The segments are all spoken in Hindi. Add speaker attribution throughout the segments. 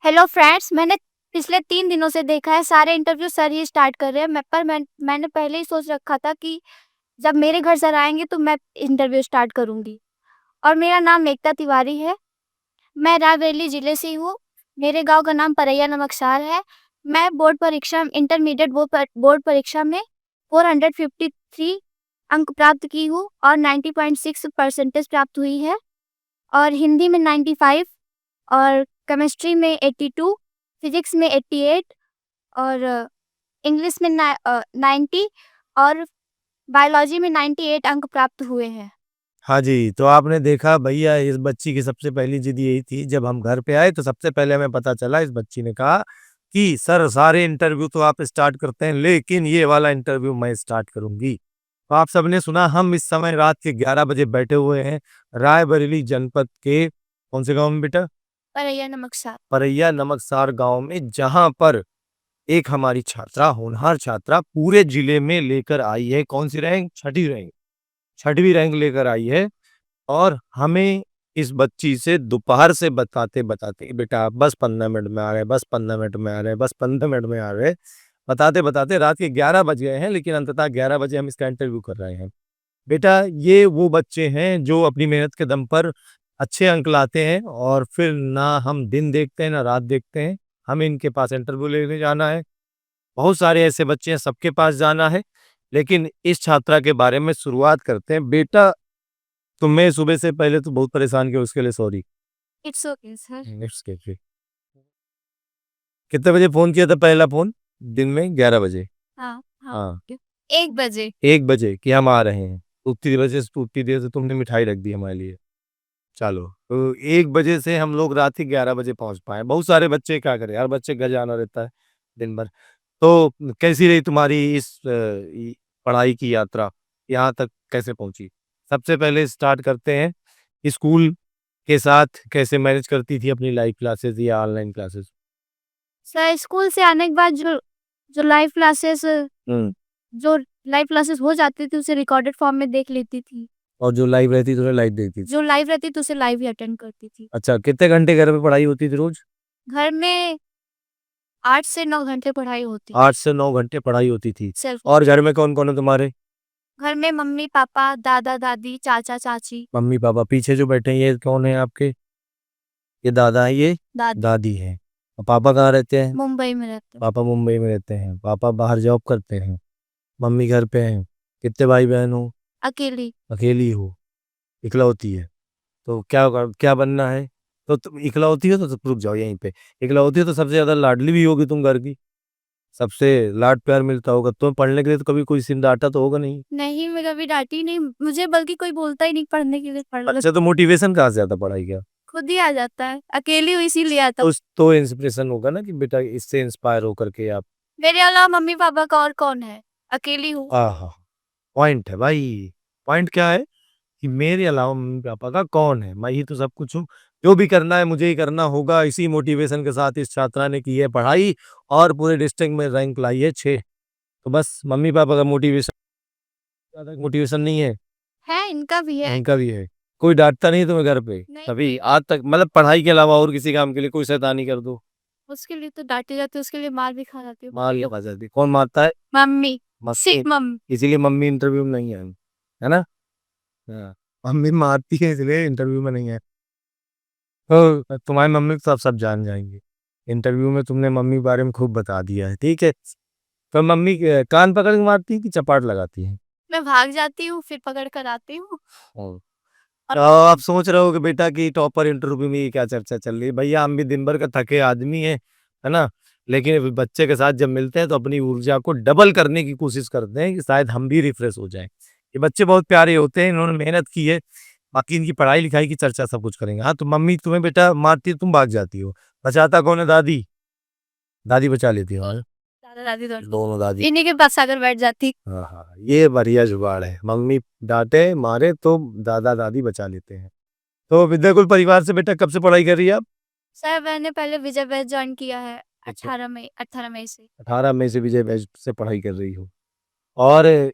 Speaker 1: हेलो फ्रेंड्स, मैंने पिछले 3 दिनों से देखा है सारे इंटरव्यू सर ही स्टार्ट कर रहे हैं। मैंने पहले ही सोच रखा था कि जब मेरे घर सर आएँगे तो मैं इंटरव्यू स्टार्ट करूँगी। और मेरा नाम एकता तिवारी है। मैं रायबरेली ज़िले से हूँ। मेरे गाँव का नाम परैया नमकसार है। मैं बोर्ड परीक्षा इंटरमीडिएट बोर्ड परीक्षा में 453 अंक प्राप्त की हूँ और 90.6 परसेंटेज प्राप्त हुई है। और हिंदी में 95 और केमिस्ट्री में 82, फिजिक्स में 88 और इंग्लिश में 90 और बायोलॉजी में 98 अंक प्राप्त हुए हैं।
Speaker 2: हाँ जी, तो आपने देखा भैया इस बच्ची की सबसे पहली जिद यही थी। जब हम घर पे आए तो सबसे पहले हमें पता चला, इस बच्ची ने कहा कि सर सारे इंटरव्यू तो आप स्टार्ट करते हैं लेकिन ये वाला इंटरव्यू मैं स्टार्ट करूंगी। तो आप सबने सुना, हम इस समय रात के 11 बजे बैठे हुए हैं रायबरेली जनपद के कौन से गांव में बेटा?
Speaker 1: परैया नमकसार।
Speaker 2: परैया नमकसार गांव में, जहां पर एक हमारी छात्रा, होनहार छात्रा, पूरे जिले में लेकर आई है कौन सी रैंक? छठी रैंक। छठवीं रैंक लेकर आई है। और हमें इस बच्ची से दोपहर से बताते बेटा आप बस 15 मिनट में आ रहे, बस 15 मिनट में आ रहे, बस 15 मिनट में आ रहे, बताते बताते रात के 11 बज गए हैं। लेकिन अंततः 11 बजे हम इसका इंटरव्यू कर रहे हैं। बेटा ये वो बच्चे हैं जो अपनी मेहनत के दम पर अच्छे अंक लाते हैं और फिर ना हम दिन देखते हैं ना रात देखते हैं, हमें इनके पास इंटरव्यू लेने जाना है। बहुत सारे ऐसे बच्चे हैं, सबके पास जाना है। लेकिन इस छात्रा के बारे में शुरुआत करते हैं। बेटा तुम्हें सुबह से पहले तो बहुत परेशान किया, उसके लिए sorry.
Speaker 1: It's okay sir.
Speaker 2: Next के कितने बजे फोन किया था पहला फोन? दिन में 11 बजे।
Speaker 1: हाँ, हाँ।
Speaker 2: हाँ,
Speaker 1: 1 बजे।
Speaker 2: 1 बजे कि हम आ रहे हैं। उतनी देर से तुमने मिठाई रख दी हमारे लिए। चलो, तो 1 बजे से हम लोग रात के 11 बजे पहुंच पाए। बहुत सारे बच्चे क्या करें यार, बच्चे घर जाना रहता है दिन भर। तो कैसी रही तुम्हारी इस पढ़ाई की यात्रा? यहाँ तक कैसे पहुंची? सबसे पहले स्टार्ट करते हैं, स्कूल के साथ कैसे मैनेज करती थी अपनी लाइव क्लासेस या ऑनलाइन क्लासेस?
Speaker 1: सर स्कूल से आने के बाद जो लाइव क्लासेस
Speaker 2: हम्म।
Speaker 1: जो लाइव क्लासेस हो जाती थी उसे रिकॉर्डेड फॉर्म में देख लेती थी।
Speaker 2: और जो लाइव रहती थी, लाइव देखती थी?
Speaker 1: जो लाइव रहती थी उसे लाइव ही अटेंड करती थी।
Speaker 2: अच्छा, कितने घंटे घर पे पढ़ाई होती थी रोज?
Speaker 1: घर में 8 से 9 घंटे पढ़ाई होती।
Speaker 2: 8 से 9 घंटे पढ़ाई होती थी।
Speaker 1: सिर्फ।
Speaker 2: और घर में कौन कौन है तुम्हारे?
Speaker 1: घर में मम्मी पापा, दादा दादी, चाचा चाची,
Speaker 2: मम्मी पापा। पीछे जो बैठे हैं ये कौन है आपके? ये दादा है, ये
Speaker 1: दादी
Speaker 2: दादी है। और पापा कहाँ रहते हैं?
Speaker 1: मुंबई में रहते हैं।
Speaker 2: पापा मुंबई में रहते हैं। पापा बाहर जॉब करते हैं। मम्मी घर पे हैं। कितने भाई बहन हो?
Speaker 1: अकेली।
Speaker 2: अकेली हो? इकलौती है? तो क्या क्या बनना है? तो तुम इकलौती हो तो रुक जाओ यहीं पे। इकलौती हो तो सबसे ज्यादा लाडली भी होगी तुम घर की। सबसे लाड प्यार मिलता होगा। तुम्हें पढ़ने के लिए तो कभी कोई सिर डांटा तो होगा नहीं?
Speaker 1: नहीं, मैं कभी डांटी नहीं मुझे, बल्कि कोई बोलता ही नहीं पढ़ने के लिए, पढ़ लो।
Speaker 2: अच्छा, तो मोटिवेशन कहाँ से आता पढ़ाई का?
Speaker 1: खुद ही आ जाता है, अकेली हुई इसीलिए आता।
Speaker 2: तो इंस्पिरेशन होगा ना कि बेटा इससे इंस्पायर होकर के आप।
Speaker 1: मेरे अलावा मम्मी पापा का और कौन है, अकेली हूँ।
Speaker 2: हाँ, पॉइंट है भाई। पॉइंट क्या है कि मेरे अलावा मम्मी पापा का कौन है, मैं ही तो सब कुछ हूँ। जो भी करना है मुझे ही करना होगा। इसी मोटिवेशन के साथ इस छात्रा ने की है पढ़ाई और पूरे डिस्ट्रिक्ट में रैंक लाई है 6। तो बस मम्मी पापा का मोटिवेशन, ज्यादा मोटिवेशन नहीं है।
Speaker 1: है, इनका भी है।
Speaker 2: उनका भी है। कोई डांटता नहीं तुम्हें घर पे
Speaker 1: नहीं,
Speaker 2: कभी आज तक? मतलब पढ़ाई के अलावा और किसी काम के लिए कोई शैतानी कर दो?
Speaker 1: उसके लिए तो डांटे जाते, उसके लिए मार भी खा जाती हूँ।
Speaker 2: मार या खा जाती? कौन मारता है?
Speaker 1: मम्मी।
Speaker 2: मम्मी।
Speaker 1: सिर्फ मम्मी।
Speaker 2: इसीलिए मम्मी इंटरव्यू में नहीं है, है ना? हाँ, मम्मी मारती है इसलिए इंटरव्यू में नहीं है। तो तुम्हारी मम्मी को सब सब जान जाएंगे। इंटरव्यू में तुमने मम्मी के बारे में खूब बता दिया है, ठीक है। तो मम्मी कान पकड़ के मारती है कि चपाट लगाती है?
Speaker 1: मैं भाग जाती हूँ फिर पकड़ कर आती हूँ।
Speaker 2: और
Speaker 1: और
Speaker 2: तो आप सोच रहे हो कि बेटा की टॉपर इंटरव्यू में ये क्या चर्चा चल रही है? भैया हम भी दिन भर का थके आदमी है ना। लेकिन बच्चे के साथ जब मिलते हैं तो अपनी ऊर्जा को डबल करने की कोशिश करते हैं कि शायद हम भी रिफ्रेश हो जाएं। ये बच्चे बहुत प्यारे होते हैं, इन्होंने मेहनत की है। बाकी इनकी पढ़ाई लिखाई की चर्चा सब कुछ करेंगे। हाँ, तो मम्मी तुम्हें बेटा मारती है, तुम भाग जाती हो। बचाता कौन है? दादी। दादी बचा लेती है, हाँ?
Speaker 1: दादा दादी
Speaker 2: दोनों दादी।
Speaker 1: इन्हीं के पास आकर बैठ जाती।
Speaker 2: हाँ हाँ, ये बढ़िया जुगाड़ है। मम्मी डांटे मारे तो दादा दादी बचा लेते हैं। तो विद्याकुल परिवार से बेटा कब से पढ़ाई कर रही है आप?
Speaker 1: सर मैंने पहले विजय बैच ज्वाइन किया है
Speaker 2: अच्छा,
Speaker 1: 18 मई से।
Speaker 2: 18 मई से विजय बैच से पढ़ाई कर रही हो। और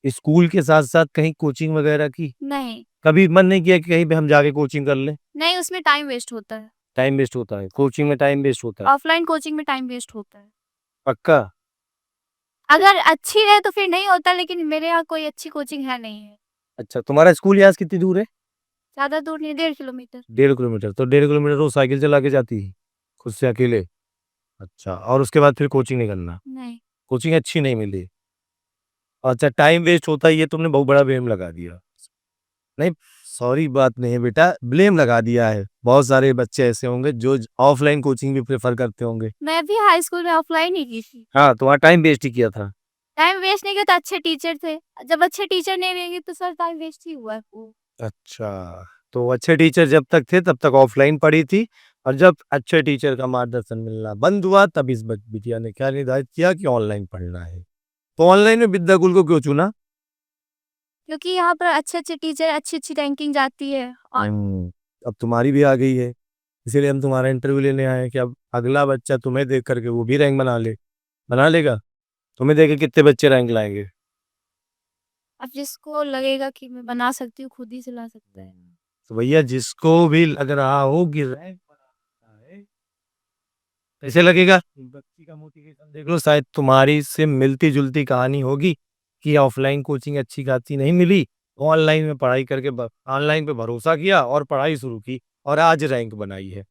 Speaker 2: स्कूल के साथ साथ कहीं कोचिंग वगैरह की?
Speaker 1: नहीं।
Speaker 2: कभी मन नहीं किया कि कहीं पे हम जाके कोचिंग कर लें?
Speaker 1: नहीं, उसमें टाइम वेस्ट होता है।
Speaker 2: टाइम वेस्ट होता है, कोचिंग में टाइम वेस्ट होता है।
Speaker 1: ऑफलाइन कोचिंग में टाइम वेस्ट होता है।
Speaker 2: पक्का?
Speaker 1: अगर अच्छी है तो फिर नहीं होता, लेकिन मेरे यहाँ कोई अच्छी कोचिंग है नहीं है।
Speaker 2: अच्छा, तुम्हारा स्कूल यहाँ से कितनी दूर है?
Speaker 1: ज़्यादा दूर नहीं, 1.5 किलोमीटर।
Speaker 2: 1.5 किलोमीटर, तो 1.5 किलोमीटर रोज साइकिल चला के जाती है, खुद से अकेले? अच्छा, और उसके बाद फिर कोचिंग नहीं करना?
Speaker 1: नहीं।
Speaker 2: कोचिंग अच्छी नहीं मिली। अच्छा, टाइम वेस्ट होता है, ये तुमने बहुत बड़ा ब्लेम लगा दिया। नहीं, सॉरी बात नहीं है बेटा, ब्लेम लगा दिया है। बहुत सारे बच्चे ऐसे होंगे जो ऑफलाइन कोचिंग भी प्रेफर करते होंगे।
Speaker 1: मैं भी हाई स्कूल में ऑफलाइन ही की थी।
Speaker 2: हाँ, तुम्हारा टाइम वेस्ट ही किया था।
Speaker 1: टाइम वेस्ट नहीं किया तो अच्छे टीचर थे। जब अच्छे टीचर नहीं रहेंगे तो सर टाइम वेस्ट ही हुआ वो।
Speaker 2: अच्छा, तो अच्छे टीचर जब तक थे तब तक ऑफलाइन पढ़ी थी, और जब अच्छे टीचर का मार्गदर्शन मिलना बंद हुआ तब इस बिटिया ने क्या निर्धारित किया कि ऑनलाइन पढ़ना है। तो ऑनलाइन में विद्याकुल को क्यों चुना?
Speaker 1: क्योंकि यहाँ पर अच्छे-अच्छे टीचर, अच्छी-अच्छी रैंकिंग जाती है और
Speaker 2: अब तुम्हारी भी आ गई है, इसीलिए हम तुम्हारा इंटरव्यू लेने आए हैं कि अब अगला बच्चा तुम्हें देख करके वो भी रैंक बना लेगा। तुम्हें देख के कितने बच्चे रैंक लाएंगे?
Speaker 1: अब जिसको लगेगा कि मैं बना सकती हूँ, खुद ही से ला सकता है।
Speaker 2: तो भैया जिसको भी लग रहा हो कि रैंक बनाना है, कैसे लगेगा? बच्ची का मोटिवेशन देख लो, शायद तुम्हारी से मिलती जुलती कहानी होगी कि ऑफलाइन कोचिंग अच्छी खासी नहीं मिली, ऑनलाइन में पढ़ाई करके ऑनलाइन पे भरोसा किया और पढ़ाई शुरू की, और आज रैंक बनाई है।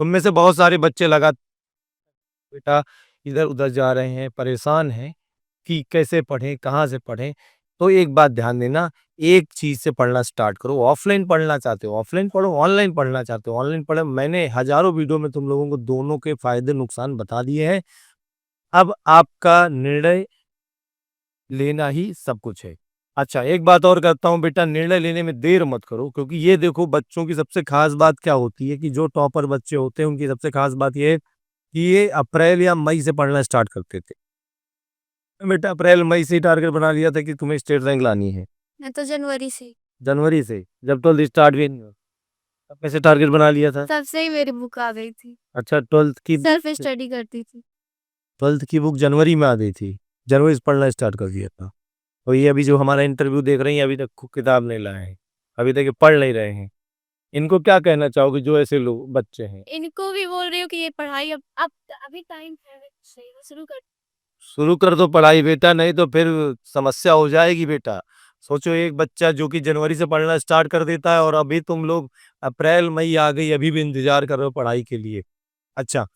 Speaker 2: तुम में से बहुत सारे बच्चे लगा बेटा इधर उधर जा रहे हैं, परेशान हैं कि कैसे पढ़ें, कहाँ से पढ़ें। तो एक बात ध्यान देना, एक चीज़ से पढ़ना स्टार्ट करो। ऑफलाइन पढ़ना चाहते हो, ऑफलाइन पढ़ो, ऑनलाइन पढ़ना चाहते हो, ऑनलाइन पढ़ो। मैंने हज़ारों वीडियो में तुम लोगों को दोनों के फ़ायदे नुकसान बता दिए हैं। अब आपका निर्णय लेना ही सब कुछ है। अच्छा, एक बात और कहता हूँ बेटा, निर्णय लेने में देर मत करो, क्योंकि ये देखो बच्चों की सबसे ख़ास बात क्या होती है कि जो टॉपर बच्चे होते हैं उनकी सबसे ख़ास बात ये है कि ये अप्रैल या मई से पढ़ना स्टार्ट करते थे। बेटा अप्रैल मई से ही टारगेट बना लिया था कि तुम्हें स्टेट रैंक लानी है।
Speaker 1: मैं तो जनवरी से,
Speaker 2: जनवरी से, जब 12th स्टार्ट भी नहीं हुआ, तब कैसे टारगेट बना लिया था?
Speaker 1: तब से ही मेरी बुक आ गई थी।
Speaker 2: अच्छा, 12th की
Speaker 1: सेल्फ स्टडी करती थी।
Speaker 2: 12th की बुक जनवरी में आ गई थी, जनवरी से पढ़ना स्टार्ट कर दिया था। और ये अभी जो हमारा इंटरव्यू देख रही हैं, अभी तक किताब नहीं लाए हैं, अभी तक ये पढ़ नहीं रहे हैं। इनको क्या कहना चाहोगे जो ऐसे लोग बच्चे हैं?
Speaker 1: इनको भी बोल रही हूँ कि ये पढ़ाई अब अभी टाइम है, सही शुरू कर।
Speaker 2: शुरू कर दो पढ़ाई बेटा, नहीं तो फिर समस्या हो जाएगी बेटा। सोचो एक बच्चा जो कि जनवरी से पढ़ना स्टार्ट कर देता है, और अभी तुम लोग अप्रैल मई आ गई, अभी भी इंतजार कर रहे हो पढ़ाई के लिए। अच्छा,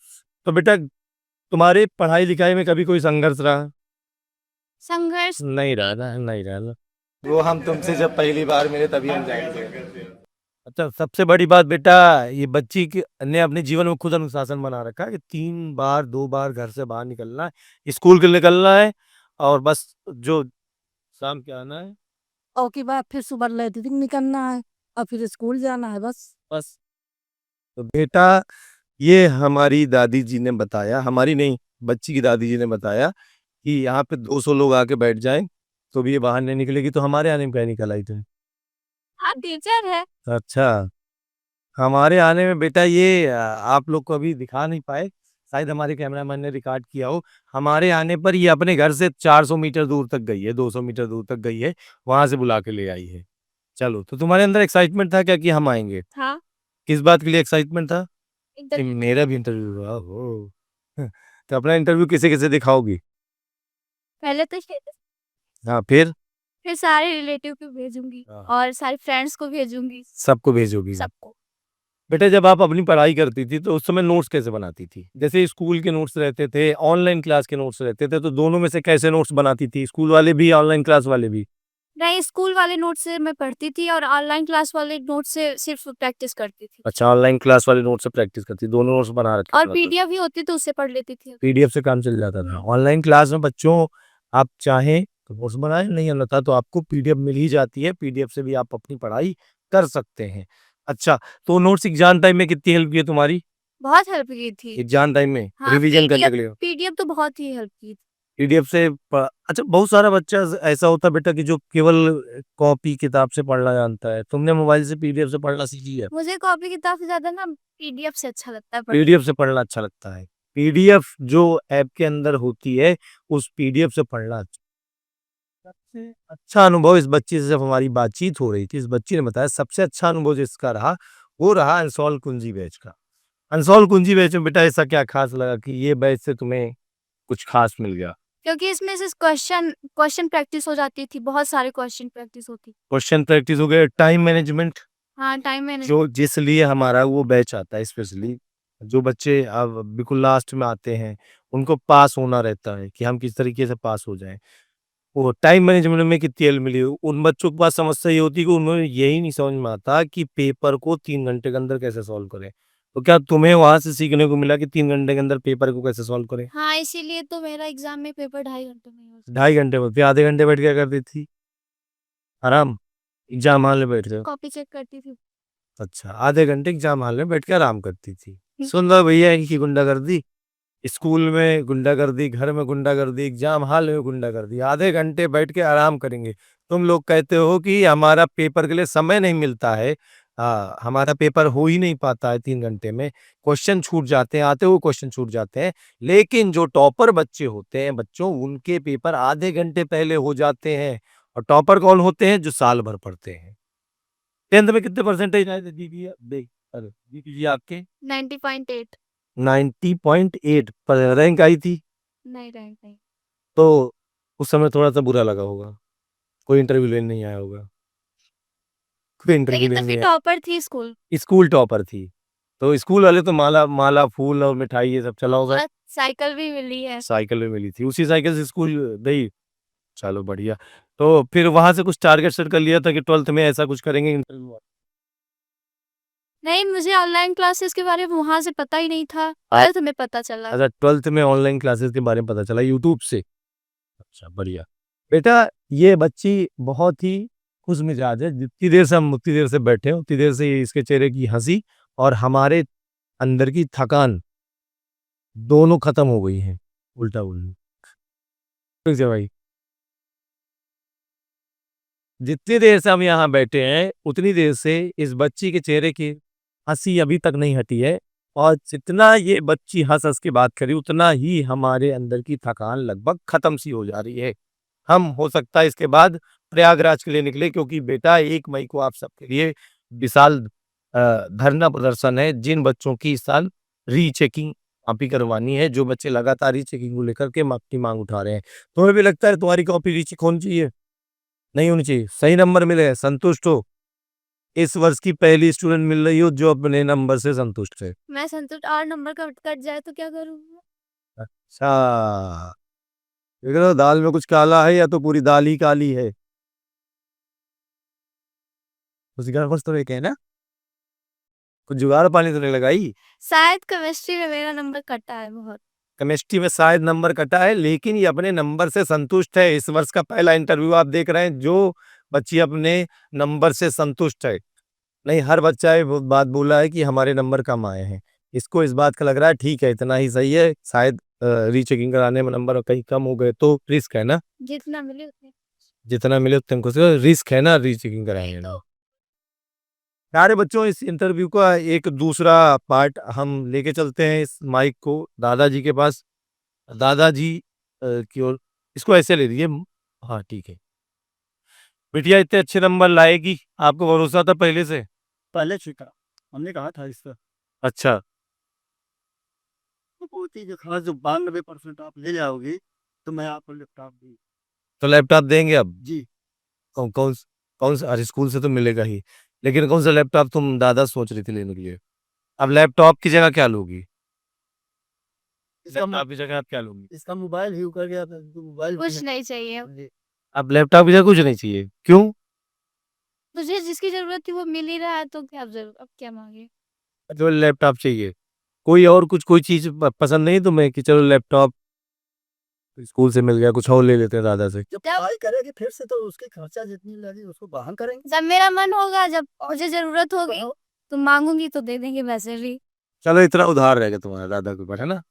Speaker 2: तो बेटा तुम्हारे पढ़ाई लिखाई में कभी कोई संघर्ष रहा?
Speaker 1: संघर्ष
Speaker 2: नहीं रहा ना, नहीं रहा ना। वो हम तुमसे जब पहली बार मिले तभी हम जाएंगे। अच्छा, सबसे बड़ी बात बेटा, ये बच्ची ने अपने जीवन में खुद अनुशासन बना रखा है कि 3 बार 2 बार घर से बाहर निकलना है, स्कूल के लिए निकलना है, और बस जो शाम के आना है।
Speaker 3: और की बात फिर सुबह लैट्रिन निकलना है और फिर स्कूल जाना है बस।
Speaker 2: बस। तो बेटा ये हमारी दादी जी ने बताया, हमारी नहीं, बच्ची की दादी जी ने बताया कि यहाँ पे 200 लोग आके बैठ जाएं तो भी ये बाहर नहीं निकलेगी, तो हमारे आने में क्या निकल आई थी?
Speaker 1: आप टीचर है।
Speaker 2: अच्छा, हमारे आने में बेटा ये आप लोग को अभी दिखा नहीं पाए, शायद हमारे कैमरामैन ने रिकॉर्ड किया हो। हमारे आने पर ये अपने घर से 400 मीटर दूर तक गई है, 200 मीटर दूर तक गई है, वहां से बुला के ले आई है। चलो, तो तुम्हारे अंदर एक्साइटमेंट था क्या कि हम आएंगे?
Speaker 1: हाँ।
Speaker 2: किस बात के लिए एक्साइटमेंट था? कि
Speaker 1: इंटरव्यू
Speaker 2: मेरा भी इंटरव्यू हुआ हो। तो अपना इंटरव्यू किसे किसे दिखाओगी?
Speaker 1: पहले तो स्टेटस,
Speaker 2: हाँ,
Speaker 1: फिर सारे रिलेटिव को भेजूंगी
Speaker 2: हाँ,
Speaker 1: और सारे फ्रेंड्स को भेजूंगी,
Speaker 2: सबको भेजोगी?
Speaker 1: सबको।
Speaker 2: बेटा जब आप अपनी पढ़ाई करती थी तो उस समय नोट्स कैसे बनाती थी? जैसे स्कूल के नोट्स रहते थे, ऑनलाइन क्लास के नोट्स रहते थे, तो दोनों में से कैसे नोट्स बनाती थी? स्कूल वाले भी, ऑनलाइन क्लास वाले भी?
Speaker 1: नहीं, स्कूल वाले नोट से मैं पढ़ती थी और ऑनलाइन क्लास वाले नोट से सिर्फ प्रैक्टिस करती थी।
Speaker 2: अच्छा, ऑनलाइन क्लास वाले नोट्स से प्रैक्टिस करती, दोनों नोट्स बना रखे
Speaker 1: और
Speaker 2: थे मतलब?
Speaker 1: पीडीएफ भी होती तो उससे पढ़ लेती थी।
Speaker 2: पीडीएफ से काम चल जाता था। ऑनलाइन क्लास में बच्चों आप चाहें तो नोट्स बनाएं, नहीं होता तो आपको पीडीएफ मिल ही जाती है, पीडीएफ से भी आप अपनी पढ़ाई कर सकते हैं। अच्छा, तो नोट्स एग्जाम टाइम में कितनी हेल्प की है तुम्हारी?
Speaker 1: बहुत हेल्प की थी।
Speaker 2: एग्जाम टाइम में
Speaker 1: हाँ,
Speaker 2: रिवीजन करने के लिए?
Speaker 1: पीडीएफ तो बहुत ही हेल्प की थी।
Speaker 2: पीडीएफ से अच्छा, बहुत सारा बच्चा ऐसा होता है बेटा कि जो केवल कॉपी किताब से पढ़ना जानता है, तुमने मोबाइल से पीडीएफ से पढ़ना सीख लिया?
Speaker 1: मुझे कॉपी किताब से ज्यादा ना पीडीएफ से अच्छा लगता है
Speaker 2: पीडीएफ से पढ़ना अच्छा लगता है? पीडीएफ जो ऐप के अंदर होती है, उस पीडीएफ से पढ़ना सबसे अच्छा अनुभव इस बच्ची से जब हमारी बातचीत हो रही थी, इस बच्ची ने बताया सबसे अच्छा अनुभव जिसका रहा, वो रहा अंसोल कुंजी बैच का। अनसोल्व कुंजी बैच में बेटा ऐसा क्या खास लगा कि ये बैच से तुम्हें कुछ खास मिल गया?
Speaker 1: क्योंकि इसमें से क्वेश्चन प्रैक्टिस हो जाती थी, बहुत सारे क्वेश्चन प्रैक्टिस होती।
Speaker 2: क्वेश्चन प्रैक्टिस हो गए, टाइम मैनेजमेंट
Speaker 1: हाँ, टाइम मैनेज
Speaker 2: जो जिस लिए हमारा वो बैच आता है स्पेशली, जो बच्चे अब बिल्कुल लास्ट में आते हैं, उनको पास होना रहता है कि हम किस तरीके से पास हो जाएँ। वो टाइम मैनेजमेंट में कितनी हेल्प मिली? उन बच्चों के पास समस्या ये होती है कि उन्हें यही नहीं समझ में आता कि पेपर को 3 घंटे के अंदर कैसे सॉल्व करें। तो क्या तुम्हें वहाँ से सीखने को मिला कि 3 घंटे के अंदर पेपर को कैसे सॉल्व करें?
Speaker 1: हाँ, इसीलिए तो मेरा एग्ज़ाम में पेपर 2.5 घंटे में ही हो
Speaker 2: ढाई घंटे में, फिर आधे घंटे बैठ के क्या करती थी? आराम? एग्ज़ाम हॉल में बैठ के?
Speaker 1: कॉपी चेक करती थी।
Speaker 2: अच्छा, आधे घंटे एग्ज़ाम हॉल में बैठ के आराम करती थी।
Speaker 1: हुँ।
Speaker 2: सुन लो भैया इनकी गुंडागर्दी, स्कूल में गुंडागर्दी, घर में गुंडागर्दी, एग्ज़ाम हॉल में गुंडागर्दी, आधे घंटे बैठ के आराम करेंगे। तुम लोग कहते हो कि हमारा पेपर के लिए समय नहीं मिलता है। हमारा पेपर हो ही नहीं पाता है 3 घंटे में, क्वेश्चन छूट जाते हैं, आते हुए क्वेश्चन छूट जाते हैं। लेकिन जो टॉपर बच्चे होते हैं बच्चों, उनके पेपर आधे घंटे पहले हो जाते हैं। और टॉपर कौन होते हैं? जो साल भर पढ़ते हैं। 10th में कितने परसेंटेज आए थे जीपीए अरे जीपीए आपके?
Speaker 1: 90.8
Speaker 2: 90.8 पर रैंक आई थी,
Speaker 1: नहीं, रैंक नहीं।
Speaker 2: तो उस समय थोड़ा-सा बुरा लगा होगा। कोई इंटरव्यू लेने नहीं आया होगा। कोई इंटरव्यू
Speaker 1: लेकिन तो
Speaker 2: लेने
Speaker 1: फिर
Speaker 2: नहीं
Speaker 1: टॉपर थी स्कूल।
Speaker 2: आया। स्कूल टॉपर थी। तो स्कूल वाले तो माला माला, फूल और मिठाई ये सब चला होगा।
Speaker 1: और साइकिल भी मिली है।
Speaker 2: साइकिल भी मिली थी। उसी साइकिल से स्कूल गई? चलो बढ़िया। तो फिर वहाँ से कुछ टारगेट सेट कर लिया था कि 12th में ऐसा कुछ करेंगे इंटरव्यू?
Speaker 1: नहीं, मुझे ऑनलाइन क्लासेस के बारे में वहाँ से पता ही नहीं था। 12th में पता चला।
Speaker 2: अच्छा 12th में ऑनलाइन क्लासेस के बारे में पता चला यूट्यूब से। अच्छा बढ़िया। बेटा ये बच्ची बहुत ही खुशमिजाज है। जितनी देर से हम उतनी देर से बैठे हैं, उतनी देर से ये इसके चेहरे की हँसी और हमारे अंदर की थकान दोनों खत्म हो गई हैं, उल्टा-उल्टा। ठीक है भाई। जितनी देर से हम यहाँ बैठे हैं, उतनी देर से इस बच्ची के चेहरे की हँसी अभी तक नहीं हटी है और जितना ये बच्ची हँस-हँस के बात कर रही है, उतना ही हमारे अंदर की थकान लगभग खत्म सी हो जा रही है। हम हो सकता है इसके बाद प्रयागराज के लिए निकले क्योंकि बेटा 1 मई को आप सबके लिए विशाल धरना प्रदर्शन है। जिन बच्चों की इस साल रीचेकिंग आप ही करवानी है, जो बच्चे लगातार रीचेकिंग को लेकर के अपनी माँग उठा रहे हैं। तुम्हें भी लगता है तुम्हारी कॉपी रीचेक होनी चाहिए? नहीं होनी चाहिए, सही नंबर मिले, संतुष्ट हो? इस वर्ष की पहली स्टूडेंट मिल रही हो जो अपने नंबर से संतुष्ट है।
Speaker 1: मैं संतुष्ट और नंबर कट कट जाए तो क्या करूँगी?
Speaker 2: अच्छा, देख रहे हो दाल में कुछ काला है या तो पूरी दाल ही काली है। कुछ गड़बड़ तो नहीं है ना? कुछ जुगाड़ पानी तो नहीं लगाई?
Speaker 1: शायद केमिस्ट्री में मेरा नंबर कटा है बहुत।
Speaker 2: केमिस्ट्री में शायद नंबर कटा है लेकिन ये अपने नंबर से संतुष्ट है। इस वर्ष का पहला इंटरव्यू आप देख रहे हैं, जो बच्ची अपने नंबर से संतुष्ट है। नहीं, हर बच्चा ये बात बोला है कि हमारे नंबर कम आए हैं। इसको इस बात का लग रहा है ठीक है, इतना ही सही है। शायद रीचेकिंग कराने में नंबर कहीं कम हो गए तो रिस्क है ना?
Speaker 1: जितना मिले उतने।
Speaker 2: जितना मिले उतने खुश रहो, रिस्क है ना रीचेकिंग कराएँगे ना। प्यारे बच्चों, इस इंटरव्यू का एक दूसरा पार्ट हम लेके चलते हैं इस माइक को दादाजी के पास। दादाजी की ओर इसको ऐसे ले लीजिए। हाँ, ठीक है। बिटिया इतने अच्छे नंबर लाएगी, आपको भरोसा था पहले से?
Speaker 4: पहले स्वीकारा, हमने कहा था इसका
Speaker 2: अच्छा,
Speaker 4: तो बहुत ही जो खास जो 92% आप ले जाओगे तो मैं आपको लैपटॉप दी
Speaker 2: तो लैपटॉप देंगे अब?
Speaker 4: जी
Speaker 2: कौन कौन कौन सा? अरे स्कूल से तो मिलेगा ही, लेकिन कौन सा लैपटॉप तुम दादा सोच रही थी लेने के लिए? अब लैपटॉप की जगह क्या लोगी?
Speaker 4: इसका
Speaker 2: लैपटॉप की जगह आप क्या लोगी?
Speaker 4: इसका मोबाइल ही कर गया था तो मोबाइल
Speaker 1: कुछ नहीं चाहिए।
Speaker 4: जी
Speaker 2: अब लैपटॉप की जगह कुछ नहीं चाहिए, क्यों?
Speaker 1: मुझे जिसकी ज़रूरत थी वो मिल ही रहा है तो क्या अब क्या माँगे?
Speaker 2: जो लैपटॉप चाहिए, कोई और कुछ कोई चीज़ पसंद नहीं तुम्हें कि चलो लैपटॉप स्कूल से मिल गया, कुछ और ले लेते हैं दादा से?
Speaker 4: जब पढ़ाई करेगी फिर से तो उसके खर्चा जितनी लगी उसको वहन करेंगे
Speaker 1: जब मेरा मन होगा, जब मुझे ज़रूरत होगी तो माँगूँगी तो दे देंगे वैसे भी।
Speaker 2: चलो इतना उधार रहेगा तुम्हारा दादा के ऊपर, है ना?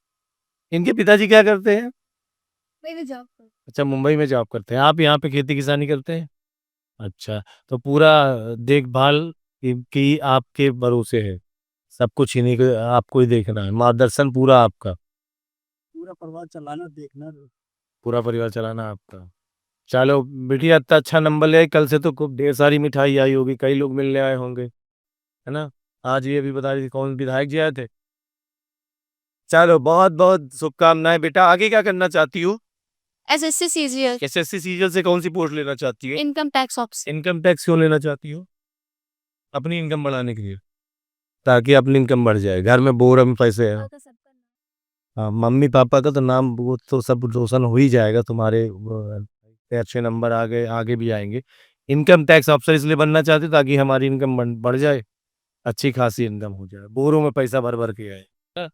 Speaker 2: इनके पिताजी क्या करते हैं?
Speaker 1: मेरी जॉब पर।
Speaker 2: अच्छा, मुंबई में जॉब करते हैं, आप यहाँ पे खेती-किसानी करते हैं? अच्छा, तो पूरा देखभाल की आपके भरोसे है, सब कुछ इन्हीं को आपको ही देखना है, मार्गदर्शन पूरा आपका,
Speaker 4: पूरा परिवार चलाना देखना
Speaker 2: पूरा परिवार चलाना आपका। चलो बिटिया इतना अच्छा नंबर ले आई, कल से तो खूब ढेर सारी मिठाई आई होगी, कई लोग मिलने आए होंगे, है ना? आज ये भी बता रही थी कौन विधायक जी आए थे? चलो बहुत बहुत शुभकामनाएं बेटा। आगे क्या करना चाहती हो?
Speaker 1: एसएससी सीजीएल,
Speaker 2: एसएससी सीजीएल से कौन सी पोस्ट लेना चाहती है?
Speaker 1: Income tax officer.
Speaker 2: Income tax क्यों लेना चाहती हो? अपनी इनकम बढ़ाने के लिए, ताकि अपनी इनकम बढ़ जाए। घर में बोर में पैसे हैं। हाँ, मम्मी पापा का तो नाम वो तो सब रोशन हो ही जाएगा तुम्हारे। अच्छे नंबर आ गए, आगे भी आएंगे। इनकम टैक्स ऑफिसर इसलिए बनना चाहते ताकि हमारी इनकम बढ़ जाए, अच्छी खासी इनकम हो जाए, बोरों में पैसा भर भर के आए।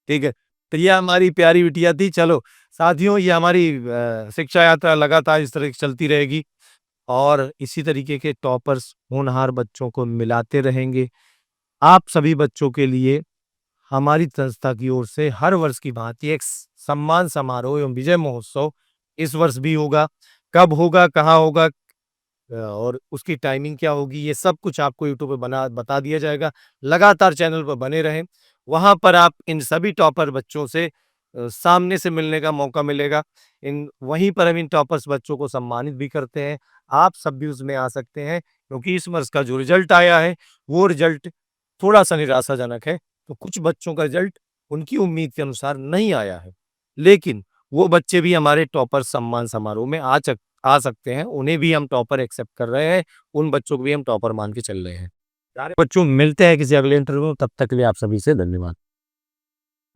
Speaker 2: ठीक है, तो ये हमारी प्यारी बिटिया थी। चलो साथियों, ये हमारी शिक्षा यात्रा लगातार इस तरह की चलती रहेगी और इसी तरीके के टॉपर्स होनहार बच्चों को मिलाते रहेंगे। आप सभी बच्चों के लिए हमारी संस्था की ओर से हर वर्ष की भांति एक सम्मान समारोह एवं विजय महोत्सव इस वर्ष भी होगा। कब होगा, कहाँ होगा और उसकी टाइमिंग क्या होगी, ये सब कुछ आपको यूट्यूब पे बता दिया जाएगा। लगातार चैनल पर बने रहें, वहां पर आप इन सभी टॉपर बच्चों से सामने से मिलने का मौका मिलेगा। वहीं पर हम इन टॉपर्स बच्चों को सम्मानित भी करते हैं। आप सब भी उसमें आ सकते हैं, क्योंकि इस वर्ष का जो रिजल्ट आया है वो रिजल्ट थोड़ा सा निराशाजनक है। तो कुछ बच्चों का रिजल्ट उनकी उम्मीद के अनुसार नहीं आया है, लेकिन वो बच्चे भी हमारे टॉपर सम्मान समारोह में आ सकते हैं। उन्हें भी हम टॉपर एक्सेप्ट कर रहे हैं, उन बच्चों को भी हम टॉपर मान के चल रहे हैं। बच्चों, मिलते हैं किसी अगले इंटरव्यू में, तब तक के लिए आप सभी से धन्यवाद।